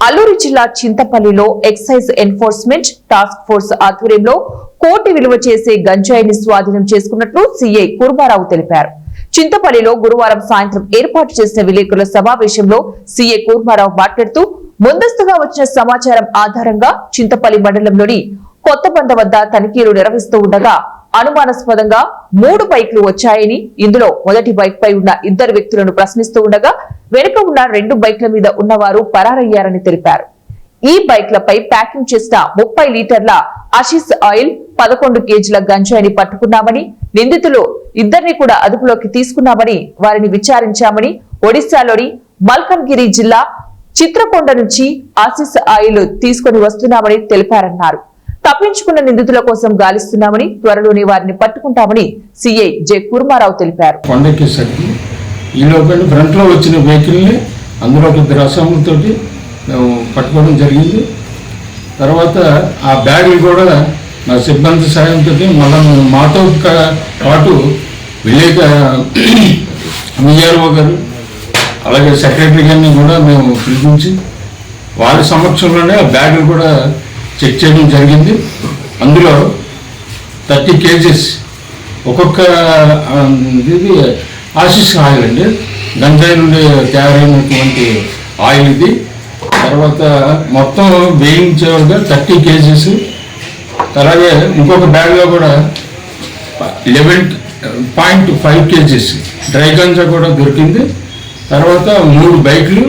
అల్లూరు జిల్లా చింతపల్లిలో excise enforcement task force ఆధ్వర్యంలో కోటి విలువ చేసే గంజాయిని స్వాధీనం చేసుకున్నట్లు సీఐ కుర్మారావు తెలిపారు. చింతపల్లిలో గురువారం సాయంత్రం ఏర్పాటు చేసిన విలేకరుల సమావేశంలో సీఐ కుర్మారావు మాట్లాడుతూ ముందస్తుగా వచ్చిన సమాచారం ఆధారంగా చింతపల్లి మండలంలోని కొత్తబంద వద్ద తనిఖీలు నిర్వహిస్తూ ఉండగా అనుమానాస్పదంగా 3 బైక్లు వచ్చాయని, ఇందులో మొదటి బైక్ పై ఉన్న 2 వ్యక్తులను ప్రశ్నిస్తూ ఉండగా వెనుక ఉన్న 2 బైక్ల మీద ఉన్నవారు పరారయ్యారని తెలిపారు. ఈ బైక్లపై ప్యాకింగ్ చేసిన 30 లీటర్ల ఆశీస్ ఆయిల్, 11 కేజీల గంజాయిని పట్టుకున్నామని, నిందితులు 2ని కూడా అదుపులోకి తీసుకున్నామని, వారిని విచారించామని, ఒడిశాలోని మల్కన్గిరి జిల్లా చిత్రకొండ నుంచి ఆశీస్ ఆయిల్ తీసుకుని వస్తున్నామని తెలిపారన్నారు. తప్పించుకున్న నిందితుల కోసం గాలిస్తున్నామని, త్వరలోనే వారిని పట్టుకుంటామని సీఐ జె కుర్మారావు తెలిపారు. ఫ్రంట్ లో వచ్చిన వెహికల్ ని అందులో 2 అసాములతోటి మేము పట్టుకోవడం జరిగింది. తర్వాత ఆ బ్యాగులు కూడా నా సిబ్బంది సాయంతో మళ్ళీ మాతో పాటు విఆర్ఓ గారు అలాగే సెక్రటరీ గారిని కూడా మేము పిలిపించి వారి సమక్షంలోనే ఆ బ్యాగులు కూడా చెక్ చేయడం జరిగింది. అందులో 30 కేజీస్ ఒక్కొక్క ఇది ఆశీస్ ఆయిల్ అండి, గంజాయి నుండి తయారైనటువంటి ఆయిల్ ఇది. తర్వాత మొత్తం వేయించేవారుగా 30 కేజీస్. అలాగే ఇంకొక బ్యాగ్లో కూడా 11.5 కేజీస్ డ్రై గంజా కూడా దొరికింది. తర్వాత 3 బైక్లు,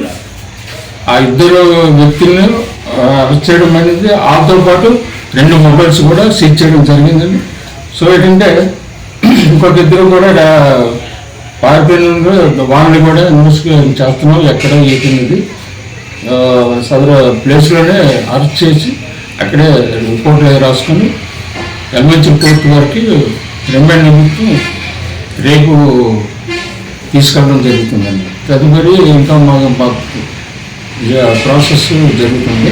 ఆ 2 వ్యక్తులను అరెస్ట్ చేయడం అనేది, ఆతో పాటు 2 మొబైల్స్ కూడా సీజ్ చేయడం జరిగిందండి. సో ఏంటంటే ఇంకొక 2 కూడా పారిపోయిన వాళ్ళని కూడా ఇన్వెస్టిగేషన్ చేస్తున్నాం, ఎక్కడ ఏంటనేది సదరు ప్లేస్లోనే అరెస్ట్ చేసి అక్కడే రిపోర్ట్లు రాసుకొని ఎల్మంచి కోర్టు వారికి రిమాండ్ నిమిత్తం రేపు తీసుకెళ్ళడం జరుగుతుందండి. తదుపరి ఇంకా మాకు ప్రాసెస్ జరుగుతుంది.